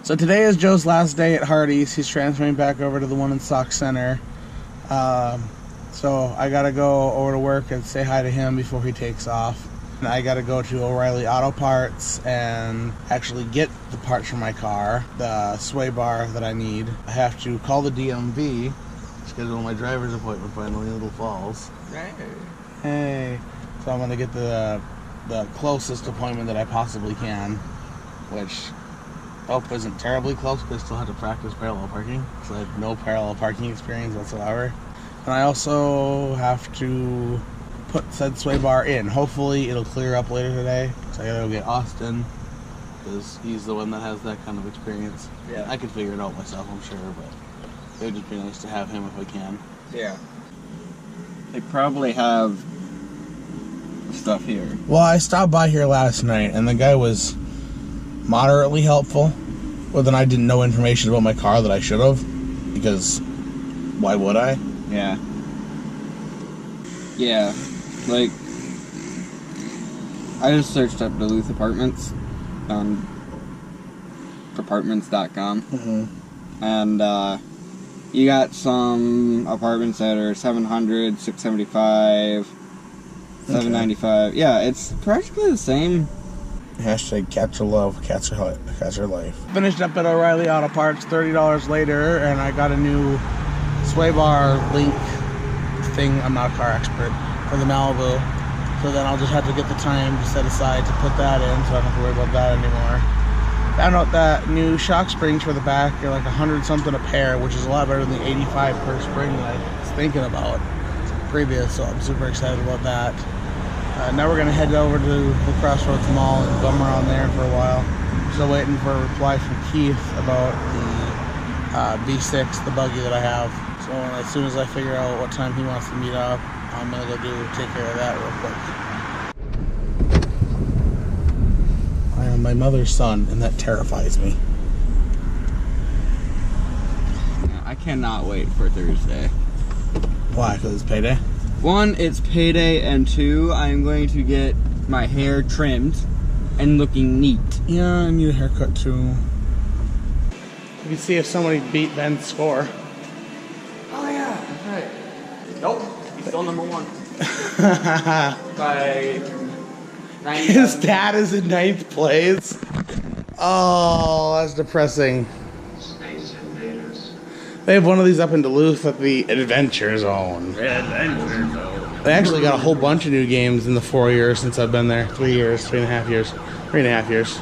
So today is Joe's last day at Hardee's. He's transferring back over to the one in Sauk Center. So I gotta go over to work and say hi to him before he takes off. And I gotta go to O'Reilly Auto Parts and actually get the parts for my car, the sway bar that I need. I have to call the DMV, schedule my driver's appointment finally in Little Falls. Hey. So I'm gonna get the closest appointment that I possibly can, which I hope isn't terribly close, because I still have to practice parallel parking, because I have no parallel parking experience whatsoever. And I also have to put said sway bar in. Hopefully it'll clear up later today, so I gotta go get Austin, because he's the one that has that kind of experience. Yeah. I could figure it out myself, I'm sure, but it would just be nice to have him if I can. Yeah. They probably have stuff here. Well, I stopped by here last night, and the guy was moderately helpful, but then I didn't know information about my car that I should have, because why would I? Yeah. Yeah. Like, I just searched up Duluth apartments on apartments.com. Mm-hmm. And you got some apartments that are 700, 675, 795. Yeah, it's practically the same. Hashtag cats are love, cats are life. Finished up at O'Reilly Auto Parts, $30 later, and I got a new sway bar link thing. I'm not a car expert, for the Malibu. So then I'll just have to get the time to set aside to put that in, so I don't have to worry about that anymore. Found out that new shock springs for the back are like 100 something a pair, which is a lot better than the 85 per spring that I was thinking about previous, so I'm super excited about that. Now we're going to head over to the Crossroads Mall and bum around there for a while. Still waiting for a reply from Keith about the B6, the buggy that I have. So as soon as I figure out what time he wants to meet up, I'm going to go take care of that real quick. I am my mother's son, and that terrifies me. I cannot wait for Thursday. Why? Because it's payday? One, it's payday, and two, I'm going to get my hair trimmed and looking neat. Yeah, I need a haircut too. You can see if somebody beat Ben's score. Oh yeah, that's right. Nope, he's still number one. By 90. His dad is in 9th place. Oh, that's depressing. They have one of these up in Duluth at the Adventure Zone. Adventure Zone. They actually got a whole bunch of new games in the 4 years since I've been there. 3 years, 3.5 years. 3.5 years.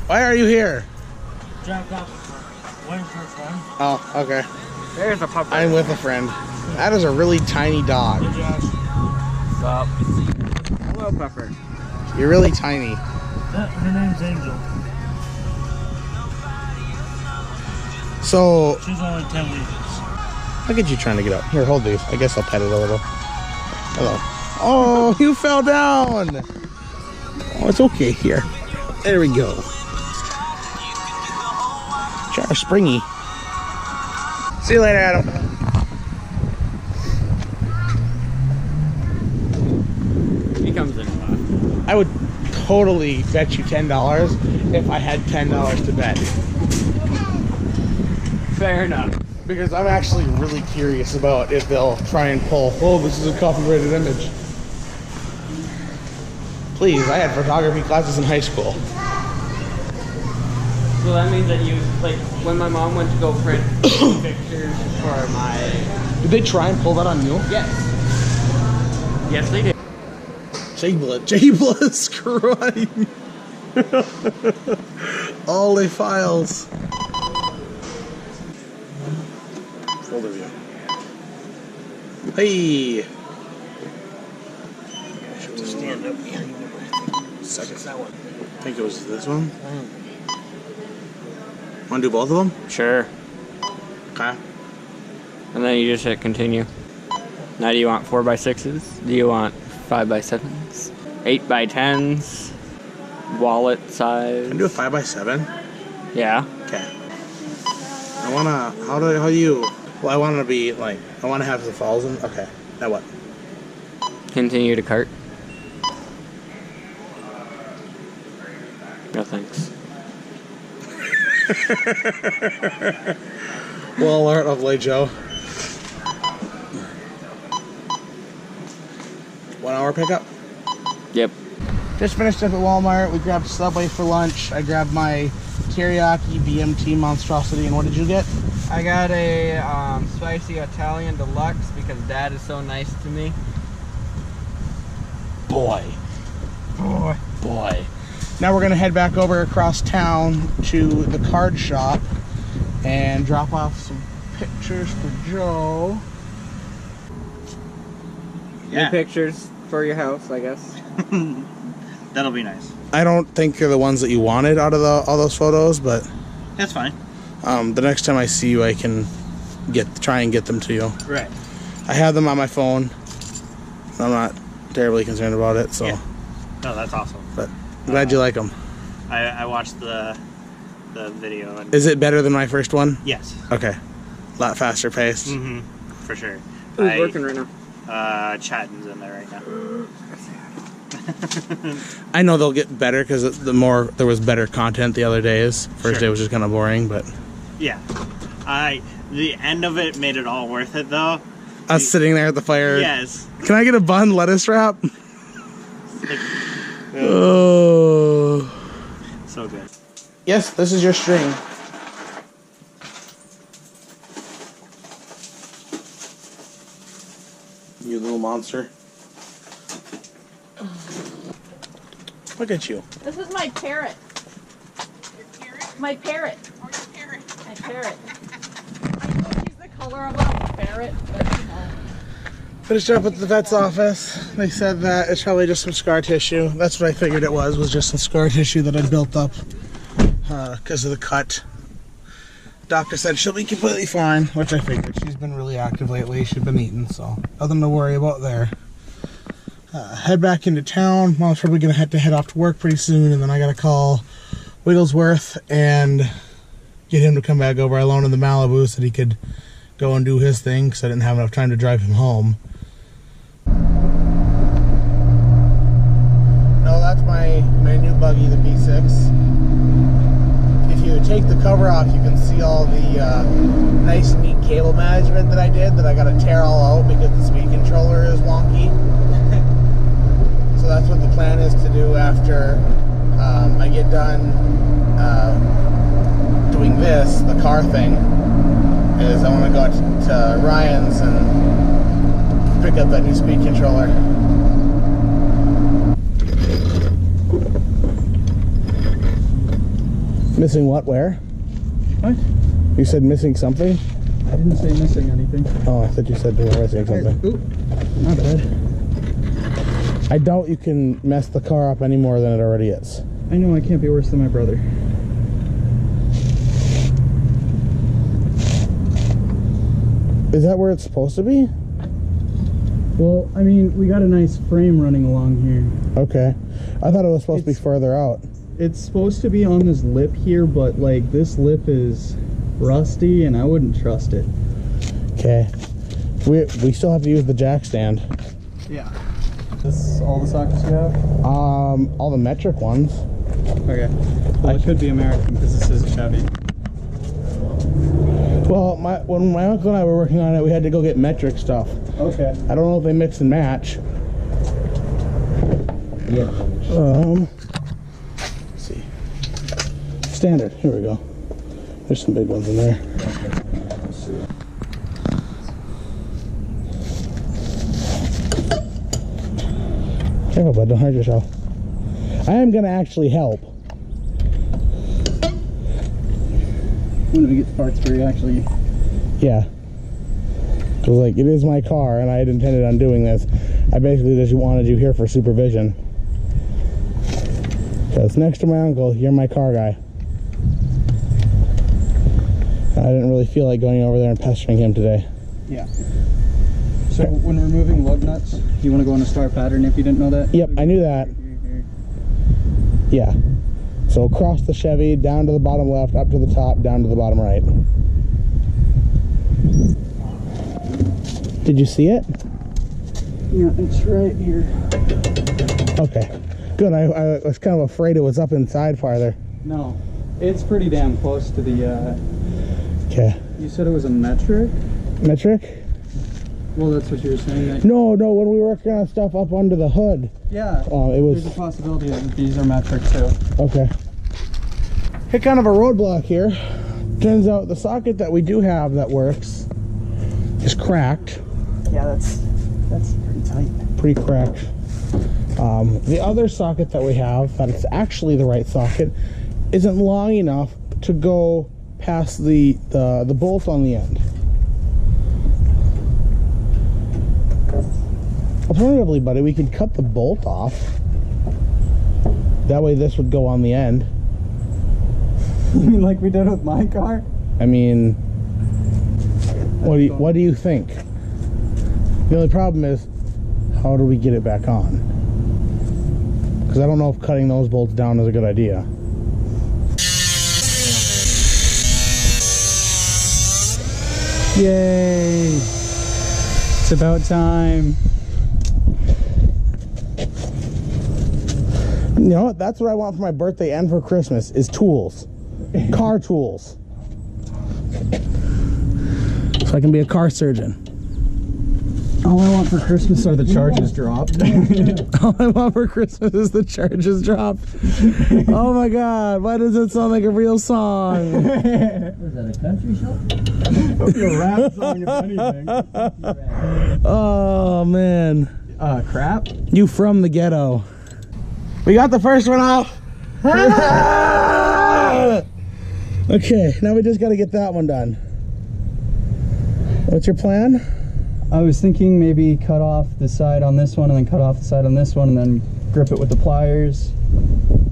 Why are you here? Waiting for a friend. Oh, okay. There's a puppy. I'm with a friend. That is a really tiny dog. Hey, Josh. Stop. Hello, Pepper. You're really tiny. Her name's Angel. So, She's only 10 weeks. look at you trying to get up. Here, hold these. I guess I'll pet it a little. Hello. Oh, you fell down. Oh, it's okay here. There we go. Jar springy. See you later, Adam. He comes in a lot. I would totally bet you $10 if I had $10 to bet. Fair enough. Because I'm actually really curious about if they'll try and pull, oh, this is a copyrighted image. Please, I had photography classes in high school. So that means that you, like, when my mom went to go print pictures for my... Did they try and pull that on you? Yes. Yes, they did. J-Blitz crying. All the files. Folder view. Hey. I should just stand up behind you. Second. That one. I think it was this one. Want to do both of them? Sure. Okay. And then you just hit continue. Now do you want 4x6s? Do you want 5x7s? 8x10s? Wallet size? Can I do a 5x7? Yeah. Okay. I wanna, how do you, well, I want to be like, I want to have the falls in, okay. Now what? Continue to cart. Well, alert of late, Joe. 1 hour pickup? Yep. Just finished up at Walmart. We grabbed Subway for lunch. I grabbed my teriyaki BMT monstrosity. And what did you get? I got a spicy Italian deluxe because Dad is so nice to me. Boy. Now we're gonna head back over across town to the card shop and drop off some pictures for Joe. New pictures for your house, I guess. That'll be nice. I don't think they're the ones that you wanted out of all those photos, but That's fine. the next time I see you, I can try and get them to you. Right. I have them on my phone. I'm not terribly concerned about it, so. Yeah. No, that's awesome. But I'm glad you like them. I watched the video. And Is it better than my first one? yes. Okay. A lot faster paced. Mm-hmm. For sure. Who's working right now? Chatton's in there right now. I know they'll get better because there was better content the other days. First day was just kind of boring, but Yeah. The end of it made it all worth it, though. us sitting there at the fire. Yes. Can I get a bun lettuce wrap? Like, Oh. so good. Yes, this is your string. You little monster. Look at you. This is my parrot. Your parrot? My parrot. Or your parrot? My parrot. I know she's the color of a parrot, but you know. Finished up at the vet's office. They said that it's probably just some scar tissue. That's what I figured it was just some scar tissue that had built up because of the cut. Doctor said she'll be completely fine, which I figured. She's been really active lately. She's been eating, so nothing to worry about there. Head back into town. Mom's probably going to have to head off to work pretty soon, and then I got to call Wigglesworth and get him to come back over. I loaned him the Malibu so that he could go and do his thing because I didn't have enough time to drive him home. No, that's my new buggy, the B6. If you take the cover off, you can see all the nice, neat cable management that I did that I got to tear all out because the speed controller is wonky. So that's what the plan is to do after I get done doing this, the car thing, is I want to go to Ryan's and pick up that new speed controller. Missing what? Where? What? You said missing something? I didn't say missing anything. Oh, I thought you said you were missing something. Oop. Not bad. I doubt you can mess the car up any more than it already is. I know I can't be worse than my brother. Is that where it's supposed to be? Well, I mean, we got a nice frame running along here. Okay. I thought it was supposed to be further out. It's supposed to be on this lip here, but like this lip is rusty and I wouldn't trust it. Okay. We still have to use the jack stand. Yeah. This all the sockets you have? All the metric ones. Okay. Well, it could be American because this is a Chevy. Well, when my uncle and I were working on it, we had to go get metric stuff. Okay. I don't know if they mix and match. Yeah. Let's see. Standard. Here we go. There's some big ones in there. Careful, bud. Don't hurt yourself. I am going to actually help. When we get the parts for you, actually. Yeah. Because, like, it is my car, and I had intended on doing this. I basically just wanted you here for supervision. Because next to my uncle, you're my car guy. I didn't really feel like going over there and pestering him today. Yeah. So when removing lug nuts, you want to go on a star pattern if you didn't know that? Yep, I knew that. Yeah. So across the Chevy, down to the bottom left, up to the top, down to the bottom right. Did you see it? Yeah, it's right here. Okay. Good. I was kind of afraid it was up inside farther. No. It's pretty damn close to the, Okay. you said it was a metric? Metric? Well, that's what you were saying. That, No, when we worked on stuff up under the hood. yeah. It There's was a possibility that these are metric too. okay. Hit kind of a roadblock here. Turns out the socket that we do have that works is cracked. Yeah, that's pretty tight. Pretty cracked. The other socket that we have, that it's actually the right socket, isn't long enough to go past the bolt on the end. Alternatively, buddy, we could cut the bolt off. That way this would go on the end. You mean like we did with my car? I mean, what do you think? The only problem is, how do we get it back on? Because I don't know if cutting those bolts down is a good idea. Yay! It's about time. You know what? That's what I want for my birthday and for Christmas is tools. Car tools. So I can be a car surgeon. All I want for Christmas are the charges dropped. All I want for Christmas is the charges dropped. Oh my god, why does it sound like a real song? Was that a country song? A rap song, if anything. Oh man. Crap. You from the ghetto. We got the first one off. Okay, now we just got to get that one done. What's your plan? I was thinking maybe cut off the side on this one and then cut off the side on this one and then grip it with the pliers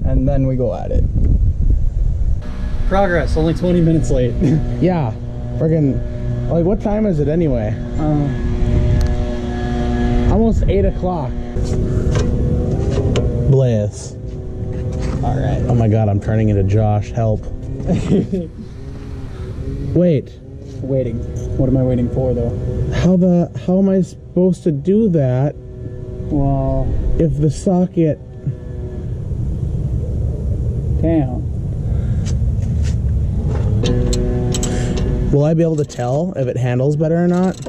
and then we go at it. Progress, only 20 minutes late. Yeah, friggin', like what time is it anyway? Almost 8 o'clock. Bliss. All right. Oh my god, I'm turning into Josh, help. Wait. Waiting. What am I waiting for though? How am I supposed to do that Well, if the socket... damn. Will I be able to tell if it handles better or not?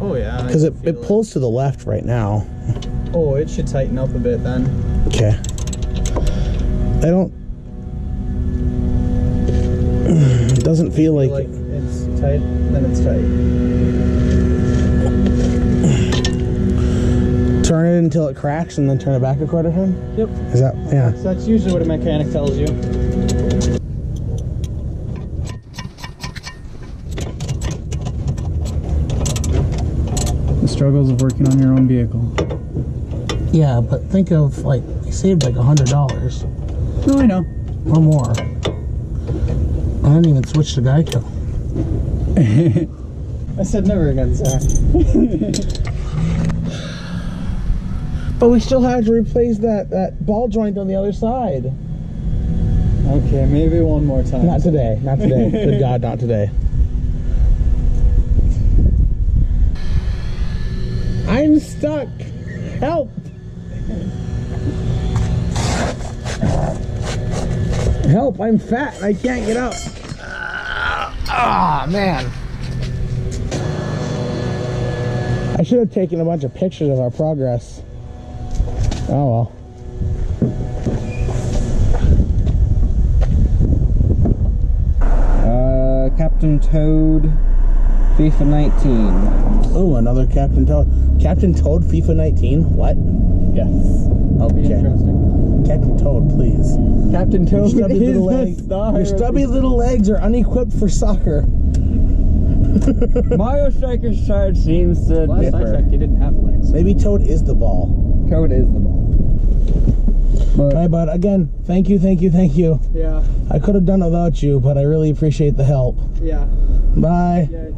Oh yeah. Because it pulls to the left right now. Oh, it should tighten up a bit then. Okay. I don't... It doesn't feel like... It's tight, then it's tight. Turn it until it cracks and then turn it back a quarter turn? Yep. Is that... yeah. So that's usually what a mechanic tells you. The struggles of working on your own vehicle. Yeah, but think of, like, you saved like $100 No, I know. or more. I didn't even switch to Geico. I said never again, Zach. But we still had to replace that ball joint on the other side. Okay, maybe one more time. Not today, not today. Good God, not today. I'm stuck. Help. Help, I'm fat and I can't get up. Ah, man. I should have taken a bunch of pictures of our progress. Oh well. Captain Toad, FIFA 19. Oh, another Captain Toad. Captain Toad, FIFA 19? What? Yes. Okay. Interesting. Captain Toad, please. Captain Toad Your stubby little legs. Your stubby little legs are unequipped for soccer. Mario Striker's charge seems to Last I differ. checked, he didn't have legs. Maybe Toad is the ball. Toad is the ball. But Alright, bud, again, thank you. Yeah. I could have done it without you, but I really appreciate the help. Yeah. Bye. Yeah.